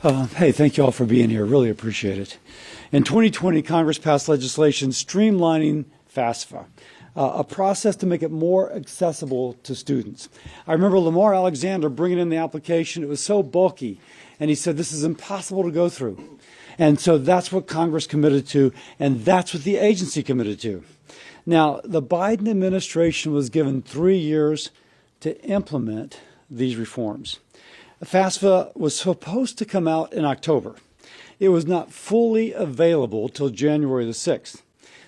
Hey, thank you all for being here. Really appreciate it. In 2020, Congress passed legislation streamlining FAFSA, a process to make it more accessible to students. I remember Lamar Alexander bringing in the application. It was so bulky, and he said, this is impossible to go through. And so that's what Congress committed to, and that's what the agency committed to. Now, the Biden administration was given 3 years to implement these reforms. FAFSA was supposed to come out in October. It was not fully available till January the 6th.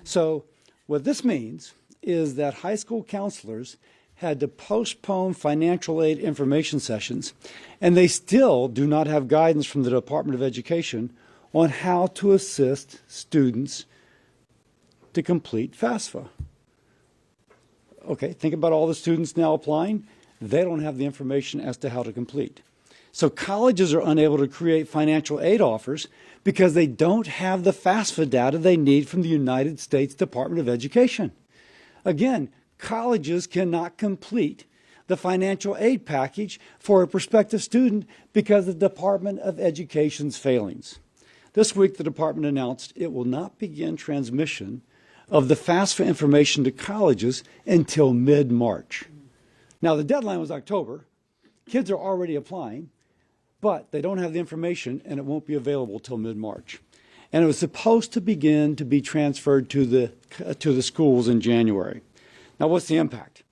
So what this means is that high school counselors had to postpone financial aid information sessions, and they still do not have guidance from the Department of Education on how to assist students to complete FAFSA. Okay, think about all the students now applying. They don't have the information as to how to complete. So colleges are unable to create financial aid offers because they don't have the FAFSA data they need from the United States Department of Education. Again, colleges cannot complete the financial aid package for a prospective student because of the Department of Education's failings. This week, the department announced it will not begin transmission of the FAFSA information to colleges until mid-March. Now, the deadline was October. Kids are already applying, but they don't have the information, and it won't be available till mid-March. And it was supposed to begin to be transferred to the schools in January. Now, what's the impact?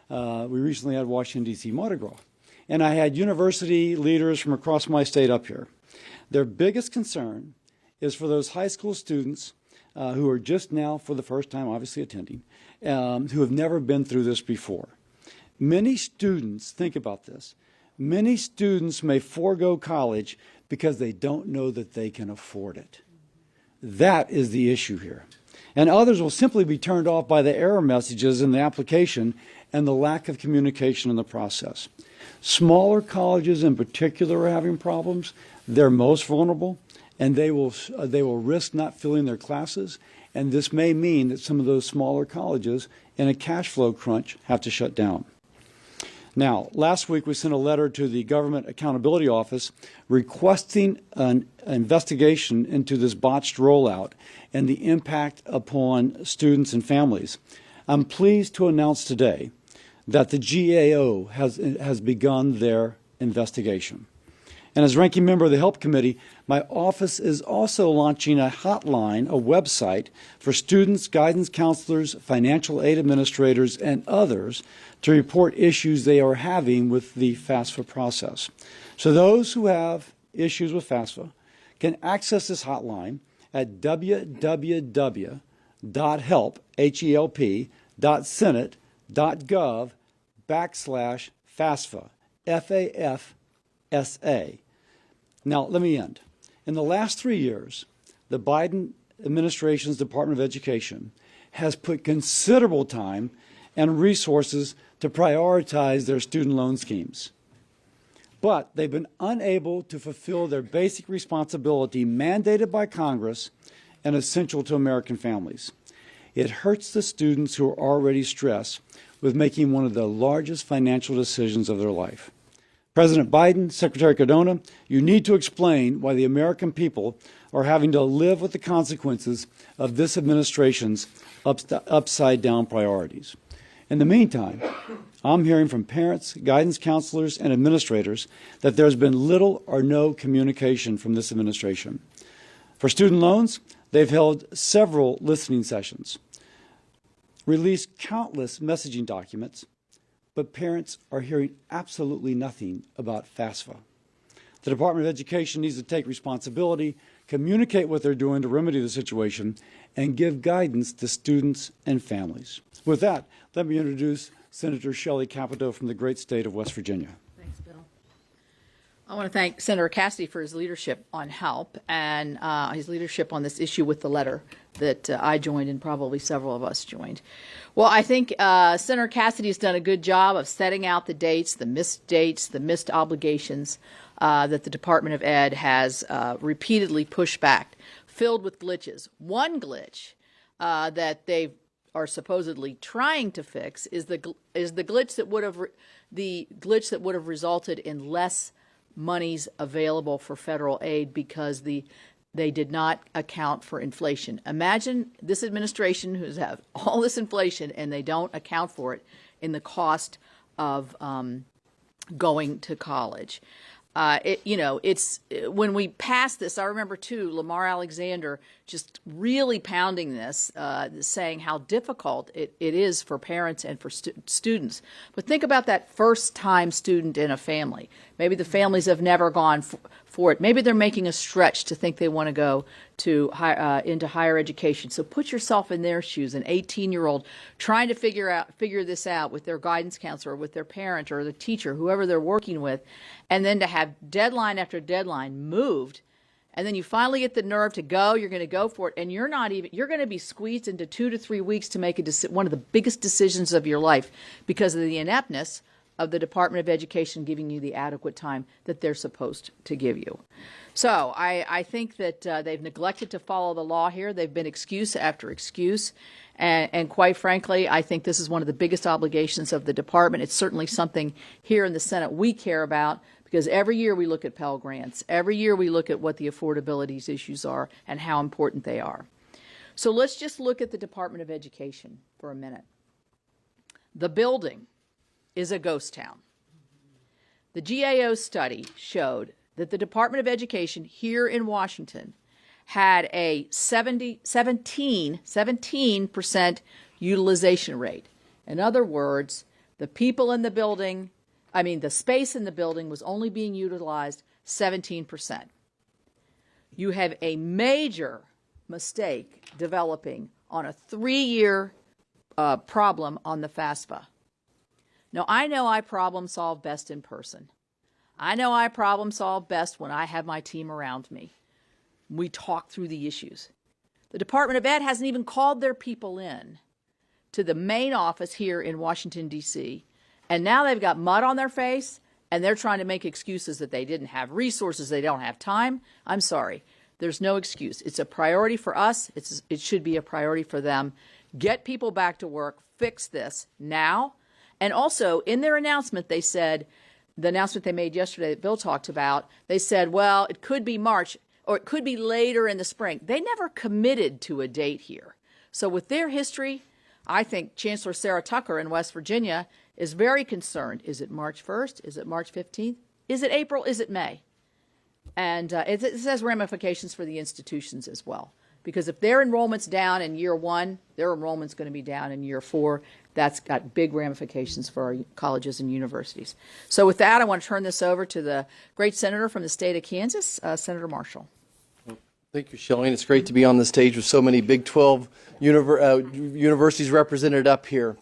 We recently had Washington, D.C. Mardi Gras, and I had university leaders from across my state up here. Their biggest concern is for those high school students who are just now, for the first time, obviously attending, who have never been through this before. Many students, think about this, many students may forego college because they don't know that they can afford it. That is the issue here. And others will simply be turned off by the error messages in the application and the lack of communication in the process. Smaller colleges in particular are having problems. They're most vulnerable, and they will risk not filling their classes. And this may mean that some of those smaller colleges in a cash flow crunch have to shut down. Now, last week we sent a letter to the Government Accountability Office requesting an investigation into this botched rollout and the impact upon students and families. I'm pleased to announce today that the GAO has begun their investigation. And as ranking member of the Help Committee, my office is also launching a hotline, a website for students, guidance counselors, financial aid administrators, and others to report issues they are having with the FAFSA process. So those who have issues with FAFSA can access this hotline at www.help.senate.gov/FAFSA, FAFSA. Now, let me end. In the last 3 years, the Biden administration's Department of Education has put considerable time and resources to prioritize their student loan schemes. But they've been unable to fulfill their basic responsibility mandated by Congress and essential to American families. It hurts the students who are already stressed with making one of the largest financial decisions of their life. President Biden, Secretary Cardona, you need to explain why the American people are having to live with the consequences of this administration's upside-down priorities. In the meantime, I'm hearing from parents, guidance counselors, and administrators that there's been little or no communication from this administration. For student loans, they've held several listening sessions, released countless messaging documents, but parents are hearing absolutely nothing about FAFSA. The Department of Education needs to take responsibility, communicate what they're doing to remedy the situation, and give guidance to students and families. With that, let me introduce Senator Shelley Capito from the great state of West Virginia. Thanks, Bill. I want to thank Senator Cassidy for his leadership on HELP and his leadership on this issue with the letter that I joined and probably several of us joined. Well, I think Senator Cassidy has done a good job of setting out the dates, the missed obligations that the Department of Ed has repeatedly pushed back, filled with glitches. One glitch that they are supposedly trying to fix is the glitch that would have resulted in less monies available for federal aid because they did not account for inflation. Imagine this administration who's have all this inflation and they don't account for it in the cost of going to college. It's when we passed this, I remember too, Lamar Alexander just really pounding this, saying how difficult it is for parents and for students. But think about that first-time student in a family. Maybe the families have never gone for it. Maybe they're making a stretch to think they want to go to into higher education. So put yourself in their shoes, an 18-year-old trying to figure this out with their guidance counselor, with their parent or the teacher, whoever they're working with, and then to have deadline after deadline moved. And then you finally get the nerve to go, you're going to go for it, and you're going to be squeezed into 2 to 3 weeks to make one of the biggest decisions of your life because of the ineptness of the Department of Education giving you the adequate time that they're supposed to give you. So I think that they've neglected to follow the law here. They've been excuse after excuse. And quite frankly, I think this is one of the biggest obligations of the department. It's certainly something here in the Senate we care about, because every year we look at Pell Grants. Every year we look at what the affordability issues are and how important they are. So let's just look at the Department of Education for a minute. The building is a ghost town. The GAO study showed that the Department of Education here in Washington had a 17% utilization rate. In other words, the people in the building, the space in the building was only being utilized 17%. You have a major mistake developing on a 3-year problem on the FAFSA. Now, I know I problem solve best in person. I know I problem solve best when I have my team around me. We talk through the issues. The Department of Ed hasn't even called their people in to the main office here in Washington, D.C., and now they've got mud on their face, and they're trying to make excuses that they didn't have resources, they don't have time. I'm sorry. There's no excuse. It's a priority for us. It should be a priority for them. Get people back to work. Fix this now. And also, in their announcement, they said, the announcement they made yesterday that Bill talked about, they said, well, it could be March or it could be later in the spring. They never committed to a date here. So with their history, I think Chancellor Sarah Tucker in West Virginia is very concerned. Is it March 1st? Is it March 15th? Is it April? Is it May? And it has ramifications for the institutions as well. Because if their enrollment's down in year 1, their enrollment's going to be down in year 4. That's got big ramifications for our colleges and universities. So with that, I want to turn this over to the great senator from the state of Kansas, Senator Marshall. Thank you, Shelley. It's great to be on the stage with so many Big 12 universities represented up here.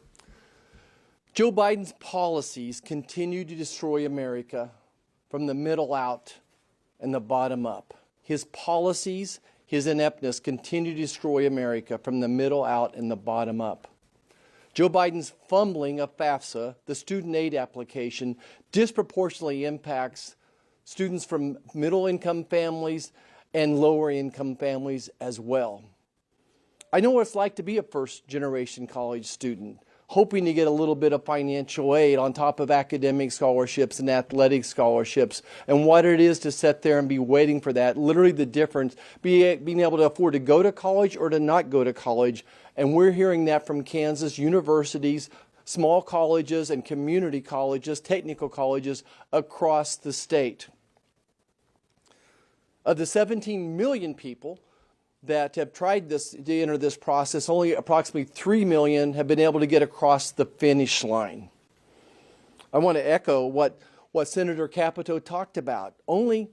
Joe Biden's policies continue to destroy America from the middle out and the bottom up. His policies, his ineptness continue to destroy America from the middle out and the bottom up. Joe Biden's fumbling of FAFSA, the student aid application, disproportionately impacts students from middle-income families and lower-income families as well. I know what it's like to be a first-generation college student, hoping to get a little bit of financial aid on top of academic scholarships and athletic scholarships, and what it is to sit there and be waiting for that, literally the difference, being able to afford to go to college or to not go to college. And we're hearing that from Kansas universities, small colleges and community colleges, technical colleges across the state. Of the 17 million people that have tried to enter this process, only approximately 3 million have been able to get across the finish line. I want to echo what Senator Capito talked about. Only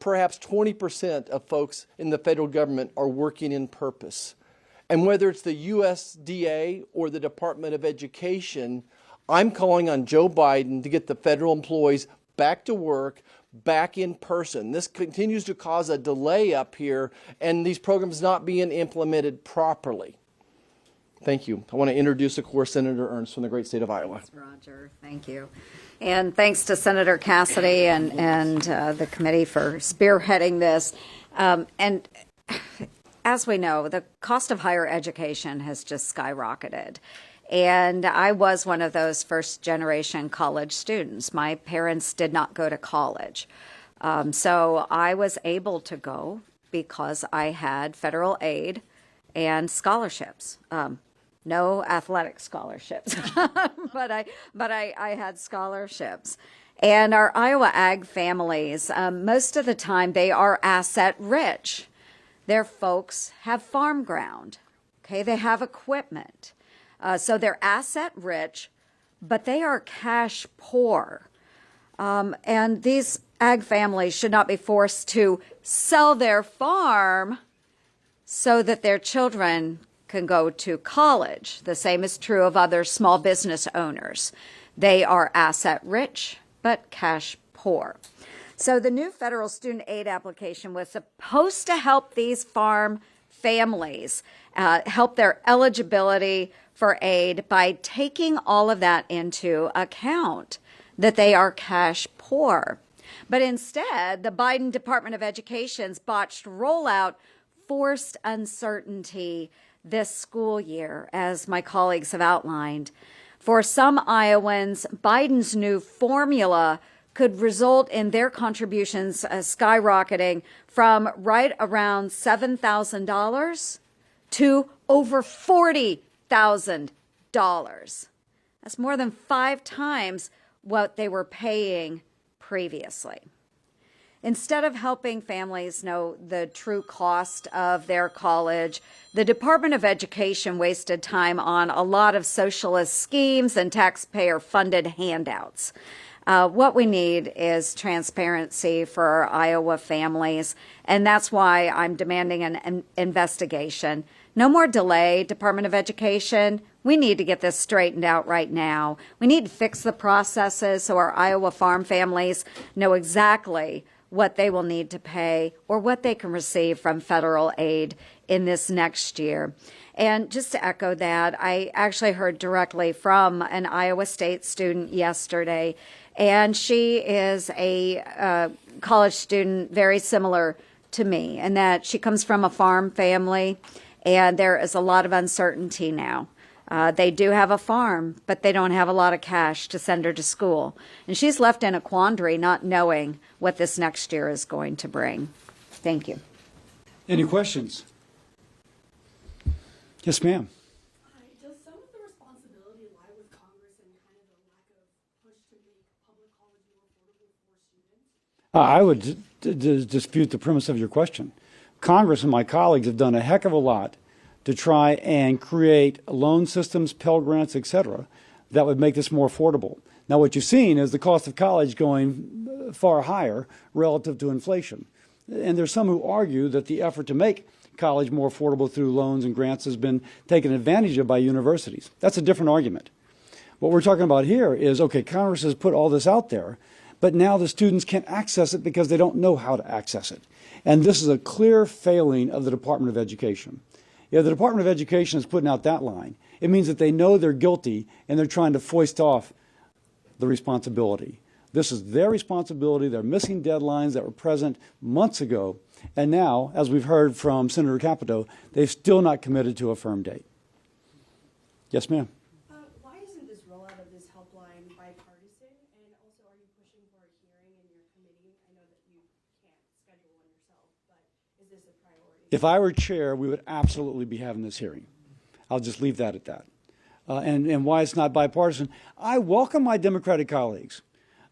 perhaps 20% of folks in the federal government are working in purpose. And whether it's the USDA or the Department of Education, I'm calling on Joe Biden to get the federal employees back to work, back in person. This continues to cause a delay up here and these programs not being implemented properly. Thank you. I want to introduce, of course, Senator Ernst from the great state of Iowa. Thanks, Roger. Thank you. And thanks to Senator Cassidy and the committee for spearheading this. And as we know, the cost of higher education has just skyrocketed. And I was one of those first-generation college students. My parents did not go to college. So I was able to go because I had federal aid and scholarships. No athletic scholarships, but I had scholarships. And our Iowa ag families, most of the time they are asset rich. Their folks have farm ground. Okay, they have equipment. So they're asset rich, but they are cash poor. And these ag families should not be forced to sell their farm so that their children can go to college. The same is true of other small business owners. They are asset rich, but cash poor. So the new federal student aid application was supposed to help these farm families, help their eligibility for aid by taking all of that into account, that they are cash poor. But instead, the Biden Department of Education's botched rollout forced uncertainty this school year, as my colleagues have outlined. For some Iowans, Biden's new formula could result in their contributions skyrocketing from right around $7,000 to over $40,000. That's more than 5 times what they were paying previously. Instead of helping families know the true cost of their college, the Department of Education wasted time on a lot of socialist schemes and taxpayer-funded handouts. What we need is transparency for our Iowa families, and that's why I'm demanding an investigation. No more delay, Department of Education. We need to get this straightened out right now. We need to fix the processes so our Iowa farm families know exactly what they will need to pay or what they can receive from federal aid in this next year. And just to echo that, I actually heard directly from an Iowa State student yesterday, and she is a college student very similar to me, and that she comes from a farm family, and there is a lot of uncertainty now. They do have a farm, but they don't have a lot of cash to send her to school. And she's left in a quandary not knowing what this next year is going to bring. Thank you. Any questions? Yes, ma'am. Hi. Does some of the responsibility lie with Congress and kind of the lack of push to make public college more affordable for students? I would dispute the premise of your question. Congress and my colleagues have done a heck of a lot to try and create loan systems, Pell Grants, et cetera, that would make this more affordable. Now, what you've seen is the cost of college going far higher relative to inflation. And there's some who argue that the effort to make college more affordable through loans and grants has been taken advantage of by universities. That's a different argument. What we're talking about here is, okay, Congress has put all this out there, but now the students can't access it because they don't know how to access it. And this is a clear failing of the Department of Education. If the Department of Education is putting out that line, it means that they know they're guilty and they're trying to foist off the responsibility. This is their responsibility. They're missing deadlines that were present months ago. And now, as we've heard from Senator Capito, they've still not committed to a firm date. Yes, ma'am. Why isn't this rollout of this helpline bipartisan? And also, are you pushing for a hearing in your committee? I know that you can't schedule one yourself, but is this a priority? If I were chair, we would absolutely be having this hearing. I'll just leave that at that. And why it's not bipartisan, I welcome my Democratic colleagues.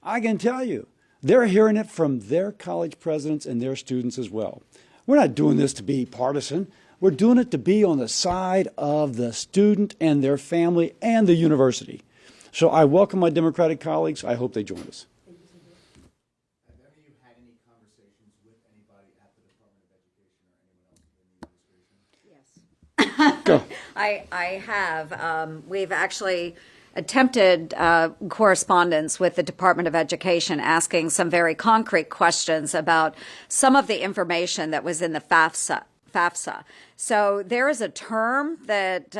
I can tell you, they're hearing it from their college presidents and their students as well. We're not doing this to be partisan. We're doing it to be on the side of the student and their family and the university. So I welcome my Democratic colleagues. I hope they join us. Have any of you had any conversations with anybody at the Department of Education or anyone else in the administration? Yes. Go. I have. We've actually attempted correspondence with the Department of Education asking some very concrete questions about some of the information that was in the FAFSA. So there is a term that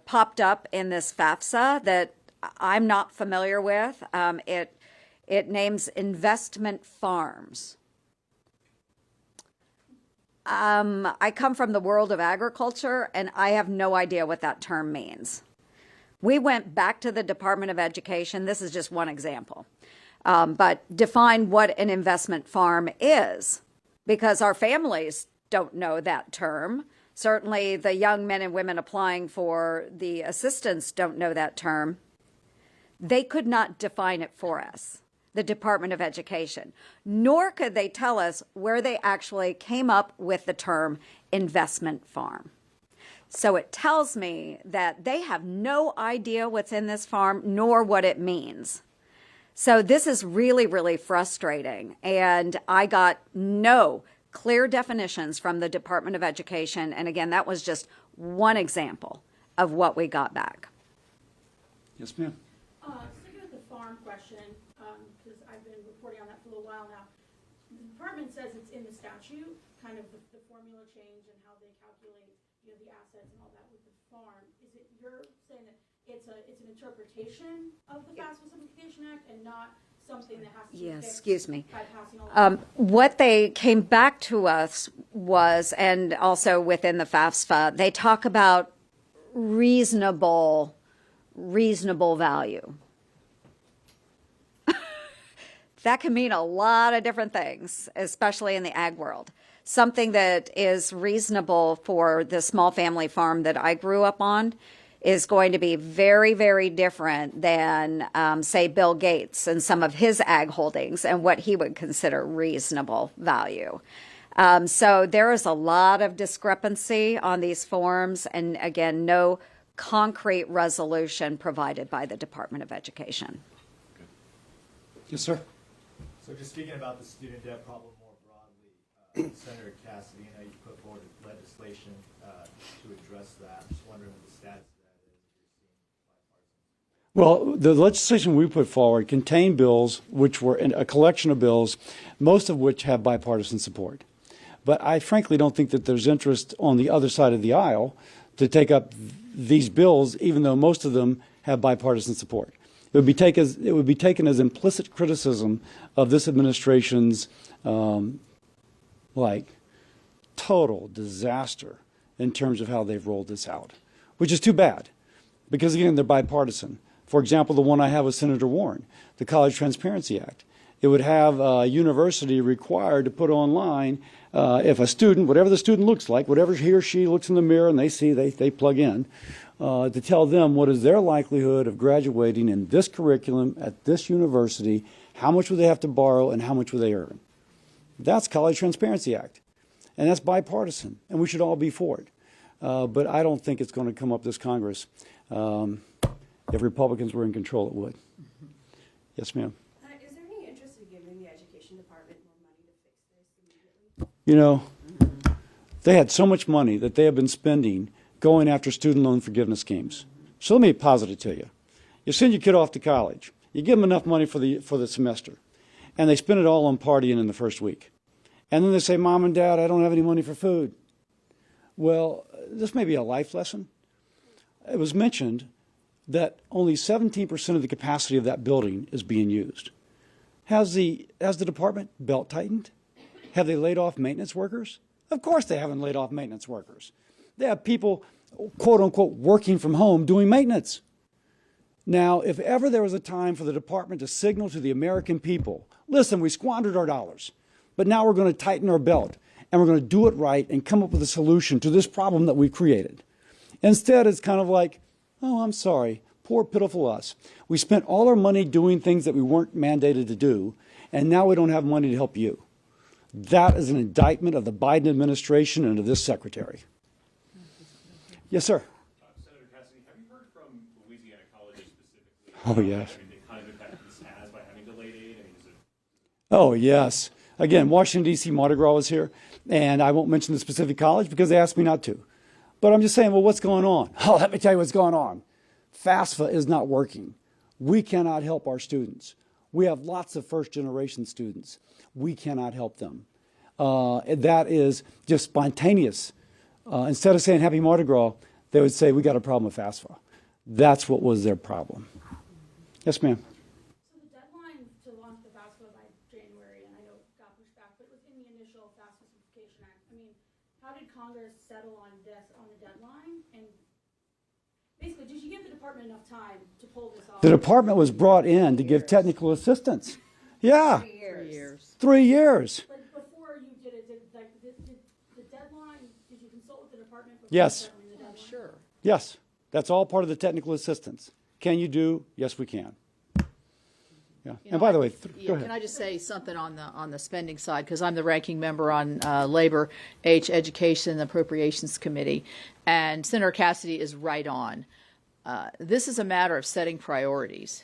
popped up in this FAFSA that I'm not familiar with. It names investment farms. I come from the world of agriculture, and I have no idea what that term means. We went back to the Department of Education. This is just one example. But define what an investment farm is, because our families don't know that term. Certainly the young men and women applying for the assistance don't know that term. They could not define it for us, the Department of Education, nor could they tell us where they actually came up with the term investment farm. So it tells me that they have no idea what's in this farm nor what it means. So this is really, really frustrating. And I got no clear definitions from the Department of Education. And again, that was just one example of what we got back. Yes, ma'am. Sticking with the farm question, because I've been reporting on that for a little while now. The department says it's in the statute, kind of the formula change and how they calculate, the assets and all that with the farm. Is it you're saying that it's an interpretation of the FAFSA Simplification Act and not something that has to be fixed Excuse me. by passing all What they came back to us was, and also within the FAFSA, they talk about reasonable value. That can mean a lot of different things, especially in the ag world. Something that is reasonable for the small family farm that I grew up on is going to be very, very different than, say, Bill Gates and some of his ag holdings and what he would consider reasonable value. So there is a lot of discrepancy on these forms, and again, no concrete resolution provided by the Department of Education. Yes, sir. So just speaking about the student debt problem more broadly, Senator Cassidy, you put forward legislation to address that. I'm just wondering what the status of that is. Well, the legislation we put forward contained bills, which were a collection of bills, most of which have bipartisan support. But I frankly don't think that there's interest on the other side of the aisle to take up these bills, even though most of them have bipartisan support. It would be taken as implicit criticism of this administration's total disaster in terms of how they've rolled this out, which is too bad, because again, they're bipartisan. For example, the one I have with Senator Warren, the College Transparency Act. It would have a university required to put online if a student, whatever the student looks like, whatever he or she looks in the mirror and they see, they plug in, to tell them what is their likelihood of graduating in this curriculum at this university, how much would they have to borrow, and how much would they earn. That's College Transparency Act. And that's bipartisan, and we should all be for it. But I don't think it's going to come up this Congress. If Republicans were in control, it would. Yes, ma'am. Is there any interest in giving the Education Department more money to fix this immediately? You know, they had so much money that they have been spending going after student loan forgiveness schemes. So let me posit it to you. You send your kid off to college. You give them enough money for the semester, and they spend it all on partying in the first week. And then they say, Mom and Dad, I don't have any money for food. Well, this may be a life lesson. It was mentioned that only 17% of the capacity of that building is being used. Has the department belt tightened? Have they laid off maintenance workers? Of course they haven't laid off maintenance workers. They have people, quote unquote, working from home doing maintenance. Now, if ever there was a time for the department to signal to the American people, listen, we squandered our dollars, but now we're going to tighten our belt and we're going to do it right and come up with a solution to this problem that we created. Instead, it's kind of like, oh, I'm sorry, poor pitiful us. We spent all our money doing things that we weren't mandated to do, and now we don't have money to help you. That is an indictment of the Biden administration and of this secretary. Yes, sir. Senator Cassidy, have you heard from Louisiana colleges specifically? Oh, yes. The kind of impact this has by having delayed aid? Oh, yes. Again, Washington, D.C. Mardi Gras was here, and I won't mention the specific college because they asked me not to. But I'm just saying, well, what's going on? Oh, let me tell you what's going on. FAFSA is not working. We cannot help our students. We have lots of first-generation students. We cannot help them. That is just spontaneous. Instead of saying Happy Mardi Gras, they would say, we got a problem with FAFSA. That's what was their problem. Yes, ma'am. So the deadline to launch the FAFSA by January, and I know it got pushed back, but it was in the initial FAFSA Simplification Act. I mean, how did Congress settle on this, on the deadline? And basically, did you give the department enough time to pull this off? The department was brought in to give technical assistance. Yeah, 3 years. 3 years. 3 years. But before you did it, did the deadline, did you consult with the department? before Yes. determining the deadline? Sure. Yes, that's all part of the technical assistance. Can you do? Yes, we can. Yeah. And by the way, go Yeah, ahead. can I just say something on the spending side, because I'm the ranking member on Labor, Education, and Appropriations Committee, and Senator Cassidy is right on. This is a matter of setting priorities,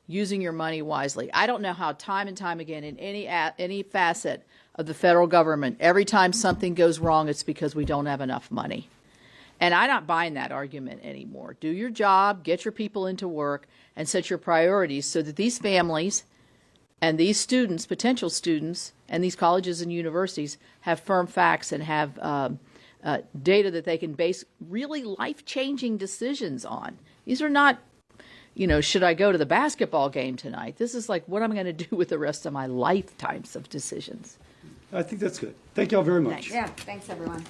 using your money wisely. I don't know how time and time again in any facet of the federal government, every time something goes wrong, it's because we don't have enough money. And I'm not buying that argument anymore. Do your job, get your people into work, and set your priorities so that these families and these students, potential students, and these colleges and universities have firm facts and have data that they can base really life-changing decisions on. These are not, should I go to the basketball game tonight? This is like what I'm going to do with the rest of my lifetimes of decisions. I think that's good. Thank you all very much. Thanks. Yeah, thanks, everyone.